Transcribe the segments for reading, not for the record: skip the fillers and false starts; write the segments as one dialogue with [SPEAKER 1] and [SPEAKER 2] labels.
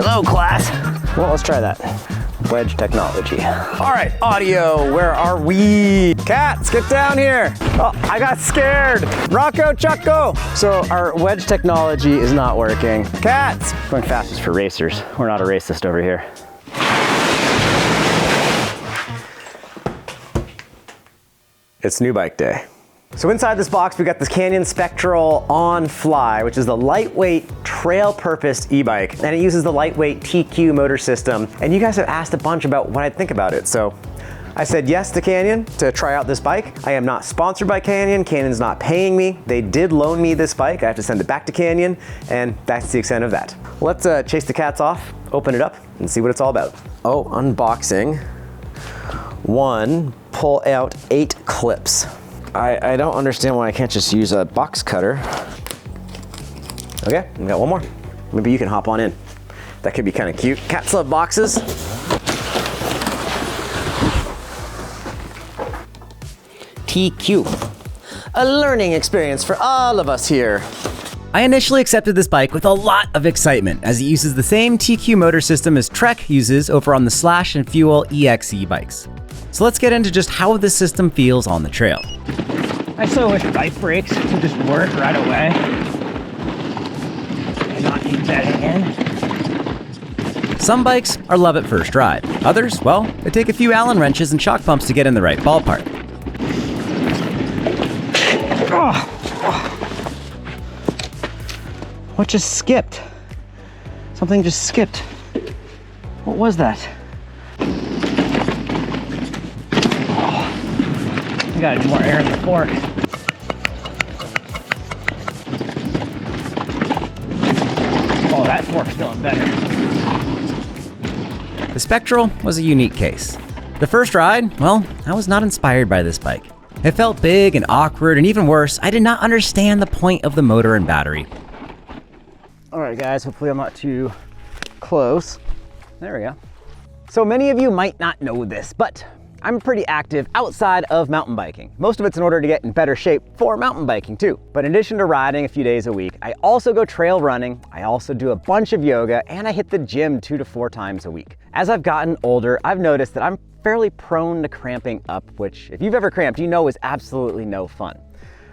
[SPEAKER 1] Hello, class. Well, let's try that. Wedge technology. All right, audio, where are we? Cats, get down here. Oh, I got scared. Rocco, Chucko. So our wedge technology is not working. Cats. Going fastest for racers. We're not a racist over here. It's new bike day. So inside this box, we got this Canyon Spectral On Fly, which is the lightweight trail-purposed e-bike, and it uses the lightweight TQ motor system. And you guys have asked a bunch about what I think about it, so I said yes to Canyon to try out this bike. I am not sponsored by Canyon. Canyon's not paying me. They did loan me this bike. I have to send it back to Canyon, and that's the extent of that. Let's chase the cats off, open it up, and see what it's all about. Oh, unboxing. 1, pull out 8 clips. I don't understand why I can't just use a box cutter. Okay, we got one more. Maybe you can hop on in. That could be kind of cute. Cats love boxes. TQ, a learning experience for all of us here.
[SPEAKER 2] I initially accepted this bike with a lot of excitement, as it uses the same TQ motor system as Trek uses over on the Slash and Fuel EXE bikes. So let's get into just how this system feels on the trail.
[SPEAKER 1] I so wish bike brakes would just work right away and not need that again.
[SPEAKER 2] Some bikes are love at first ride. Others, well, they take a few Allen wrenches and shock pumps to get in the right ballpark.
[SPEAKER 1] What just skipped? Something just skipped. What was that? I gotta do more air in the fork. Oh, that fork's feeling better.
[SPEAKER 2] The Spectral was a unique case. The first ride, well, I was not inspired by this bike. It felt big and awkward, and even worse, I did not understand the point of the motor and battery.
[SPEAKER 1] All right, guys, hopefully I'm not too close. There we go. So many of you might not know this, but I'm pretty active outside of mountain biking. Most of it's in order to get in better shape for mountain biking too. But in addition to riding a few days a week, I also go trail running, I also do a bunch of yoga, and I hit the gym 2 to 4 times a week. As I've gotten older, I've noticed that I'm fairly prone to cramping up, which if you've ever cramped, you know is absolutely no fun.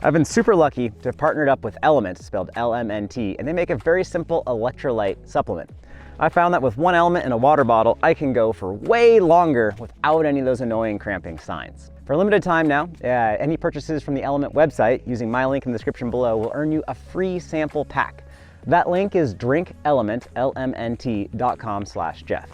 [SPEAKER 1] I've been super lucky to have partnered up with Element, spelled LMNT, and they make a very simple electrolyte supplement. I found that with one element in a water bottle, I can go for way longer without any of those annoying cramping signs. For a limited time now, any purchases from the Element website using my link in the description below will earn you a free sample pack. That link is drinkelement.com/Jeff.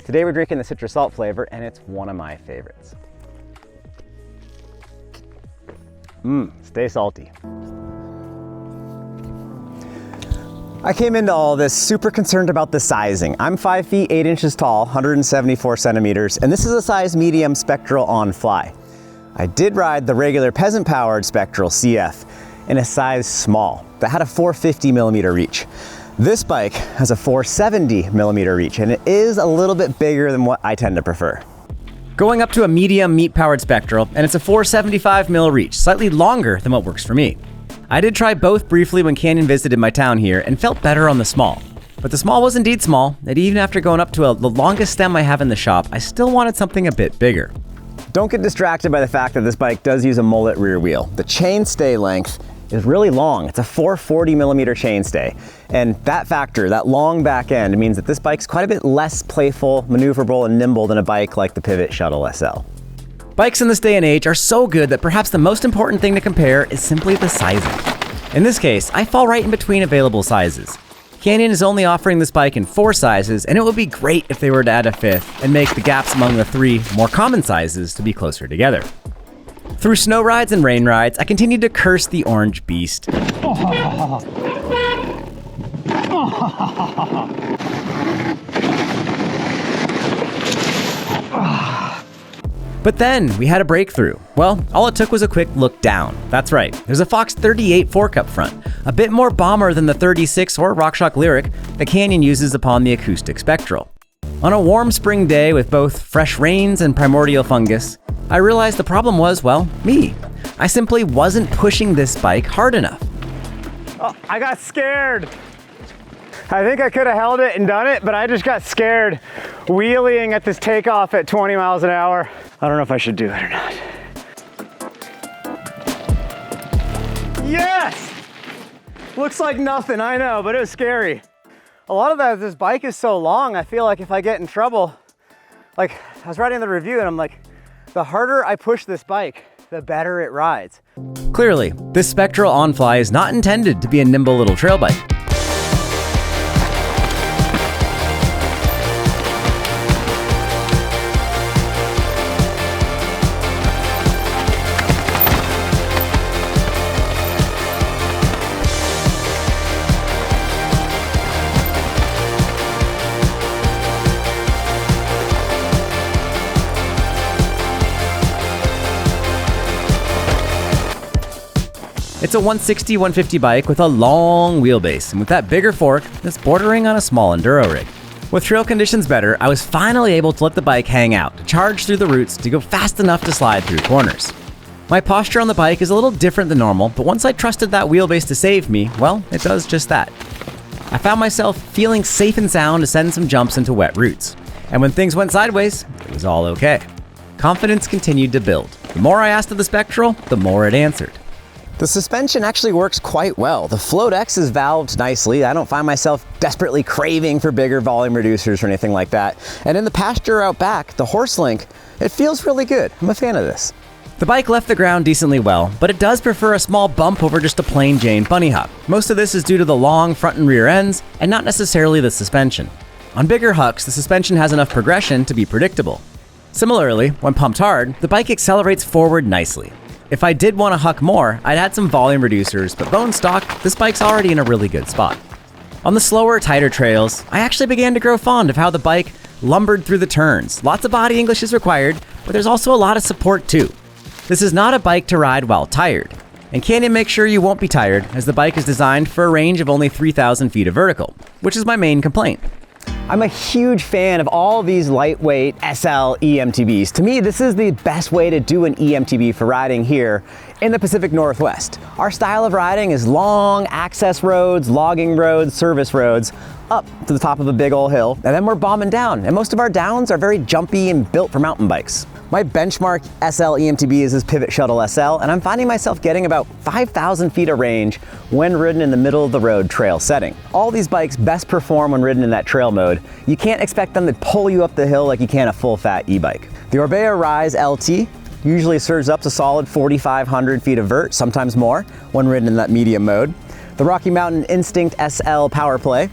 [SPEAKER 1] Today we're drinking the citrus salt flavor, and it's one of my favorites. Stay salty. I came into all this super concerned about the sizing. I'm 5 feet 8 inches tall, 174 centimeters, and this is a size medium Spectral On Fly. I did ride the regular peasant powered Spectral CF in a size small that had a 450 millimeter reach. This bike has a 470 millimeter reach, and it is a little bit bigger than what I tend to prefer.
[SPEAKER 2] Going up to a medium meat-powered Spectral, and it's a 475 mil reach, slightly longer than what works for me. I did try both briefly when Canyon visited my town here and felt better on the small. But the small was indeed small, and even after going up to the longest stem I have in the shop, I still wanted something a bit bigger.
[SPEAKER 1] Don't get distracted by the fact that this bike does use a mullet rear wheel. The chainstay length is really long. It's a 440 millimeter chainstay. And that factor, that long back end, means that this bike's quite a bit less playful, maneuverable, and nimble than a bike like the Pivot Shuttle SL.
[SPEAKER 2] Bikes in this day and age are so good that perhaps the most important thing to compare is simply the sizing. In this case, I fall right in between available sizes. Canyon is only offering this bike in 4 sizes, and it would be great if they were to add a 5th and make the gaps among the 3 more common sizes to be closer together. Through snow rides and rain rides, I continued to curse the orange beast. But then we had a breakthrough. Well, all it took was a quick look down. That's right, there's a Fox 38 fork up front, a bit more bomber than the 36 or RockShox Lyric that Canyon uses upon the acoustic Spectral. On a warm spring day with both fresh rains and primordial fungus, I realized the problem was, well, me. I simply wasn't pushing this bike hard enough.
[SPEAKER 1] Oh, I got scared. I think I could have held it and done it, but I just got scared wheeling at this takeoff at 20 miles an hour. I don't know if I should do it or not. Yes! Looks like nothing, I know, but it was scary. A lot of that, this bike is so long, I feel like if I get in trouble, like I was writing the review and I'm like, the harder I push this bike, the better it rides.
[SPEAKER 2] Clearly, this Spectral OnFly is not intended to be a nimble little trail bike. It's a 160-150 bike with a long wheelbase, and with that bigger fork, it's bordering on a small enduro rig. With trail conditions better, I was finally able to let the bike hang out, to charge through the roots, to go fast enough to slide through corners. My posture on the bike is a little different than normal, but once I trusted that wheelbase to save me, well, it does just that. I found myself feeling safe and sound to send some jumps into wet roots. And when things went sideways, it was all okay. Confidence continued to build. The more I asked of the Spectral, the more it answered.
[SPEAKER 1] The suspension actually works quite well. The Float X is valved nicely. I don't find myself desperately craving for bigger volume reducers or anything like that. And in the pasture out back, the Horselink, it feels really good. I'm a fan of this.
[SPEAKER 2] The bike left the ground decently well, but it does prefer a small bump over just a plain Jane bunny hop. Most of this is due to the long front and rear ends, and not necessarily the suspension. On bigger hucks, the suspension has enough progression to be predictable. Similarly, when pumped hard, the bike accelerates forward nicely. If I did want to huck more, I'd add some volume reducers, but bone stock, this bike's already in a really good spot. On the slower, tighter trails, I actually began to grow fond of how the bike lumbered through the turns. Lots of body English is required, but there's also a lot of support too. This is not a bike to ride while tired. And Canyon makes sure you won't be tired, as the bike is designed for a range of only 3,000 feet of vertical, which is my main complaint.
[SPEAKER 1] I'm a huge fan of all these lightweight SL EMTBs. To me, this is the best way to do an EMTB for riding here in the Pacific Northwest. Our style of riding is long access roads, logging roads, service roads, up to the top of a big old hill, and then we're bombing down. And most of our downs are very jumpy and built for mountain bikes. My benchmark SL EMTB is this Pivot Shuttle SL, and I'm finding myself getting about 5,000 feet of range when ridden in the middle of the road trail setting. All these bikes best perform when ridden in that trail mode. You can't expect them to pull you up the hill like you can a full-fat e-bike. The Orbea Rise LT usually serves up to solid 4,500 feet of vert, sometimes more, when ridden in that medium mode. The Rocky Mountain Instinct SL Power Play,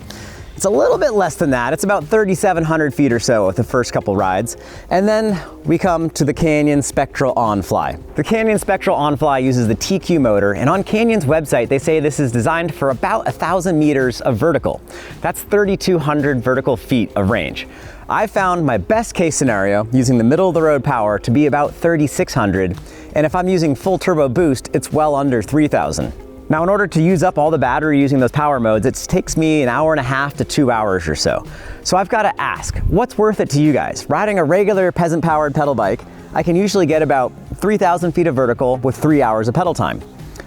[SPEAKER 1] it's a little bit less than that. It's about 3,700 feet or so with the first couple rides. And then we come to the Canyon Spectral OnFly. The Canyon Spectral OnFly uses the TQ motor, and on Canyon's website, they say this is designed for about 1,000 meters of vertical. That's 3,200 vertical feet of range. I found my best case scenario using the middle of the road power to be about 3,600. And if I'm using full turbo boost, it's well under 3,000. Now, in order to use up all the battery using those power modes, it takes me an hour and a half to 2 hours or so. So I've got to ask, what's worth it to you guys? Riding a regular peasant-powered pedal bike, I can usually get about 3,000 feet of vertical with 3 hours of pedal time.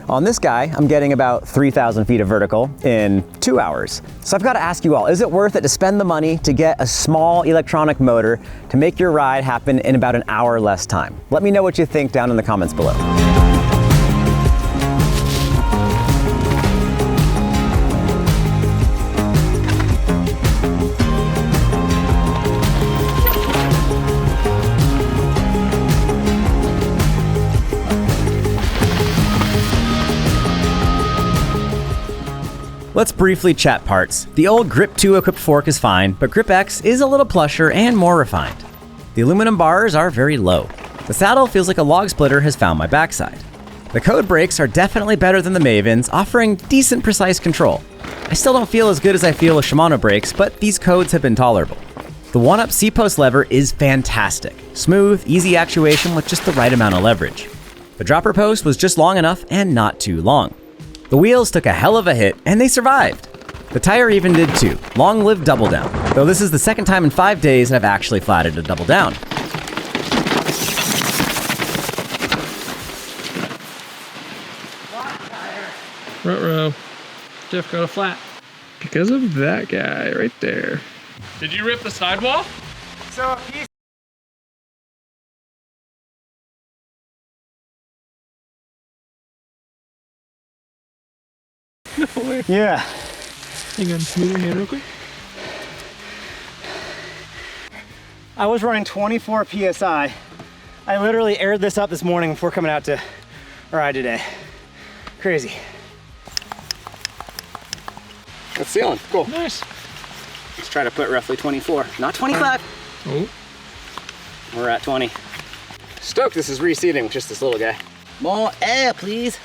[SPEAKER 1] On this guy, I'm getting about 3,000 feet of vertical in 2 hours. So I've got to ask you all, is it worth it to spend the money to get a small electronic motor to make your ride happen in about an hour less time? Let me know what you think down in the comments below.
[SPEAKER 2] Let's briefly chat parts. The old Grip 2 equipped fork is fine, but Grip X is a little plusher and more refined. The aluminum bars are very low. The saddle feels like a log splitter has found my backside. The Code brakes are definitely better than the Mavens, offering decent precise control. I still don't feel as good as I feel with Shimano brakes, but these Codes have been tolerable. The 1UP C-post lever is fantastic. Smooth, easy actuation with just the right amount of leverage. The dropper post was just long enough and not too long. The wheels took a hell of a hit, and they survived. The tire even did too. Long live Double Down. Though this is the second time in 5 days that I've actually flatted a Double Down.
[SPEAKER 3] Ruh-roh. Jeff got a flat. Because of that guy right there. Did you rip the sidewall?
[SPEAKER 1] So a piece.
[SPEAKER 3] No way.
[SPEAKER 1] Yeah.
[SPEAKER 3] Hang on, move your hand real quick.
[SPEAKER 1] I was running 24 PSI. I literally aired this up this morning before coming out to ride today. Crazy. It's sealing, cool.
[SPEAKER 3] Nice.
[SPEAKER 1] Let's try to put roughly 24, not 25.
[SPEAKER 3] Oh.
[SPEAKER 1] We're at 20. Stoked this is reseating with just this little guy. More air, please.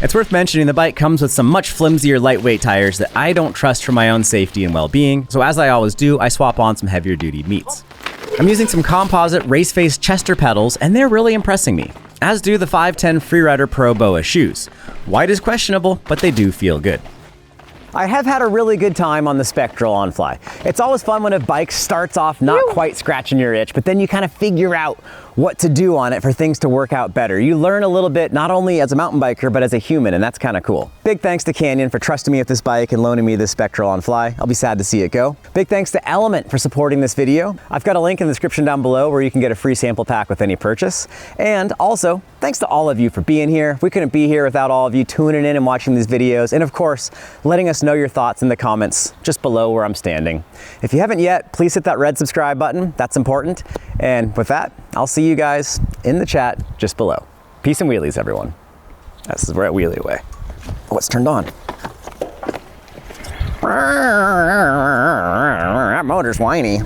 [SPEAKER 2] It's worth mentioning the bike comes with some much flimsier lightweight tires that I don't trust for my own safety and well-being, so as I always do, I swap on some heavier duty meats. I'm using some composite Raceface Chester pedals, and they're really impressing me, as do the 510 Freerider Pro BOA shoes. White is questionable, but they do feel good. I have had a really good time on the Spectral on Fly. It's always fun when a bike starts off not quite scratching your itch, but then you kind of figure out what to do on it for things to work out better. You learn a little bit, not only as a mountain biker, but as a human, and that's kind of cool. Big thanks to Canyon for trusting me with this bike and loaning me this Spectral on Fly. I'll be sad to see it go. Big thanks to Element for supporting this video. I've got a link in the description down below where you can get a free sample pack with any purchase. And also, thanks to all of you for being here. We couldn't be here without all of you tuning in and watching these videos, and of course, letting us know your thoughts in the comments just below where I'm standing. If you haven't yet, please hit that red subscribe button. That's important. And with that, I'll see you guys in the chat just below. Peace and wheelies, everyone. This is we're at Wheelie Way. Oh, it's turned on. That motor's whiny.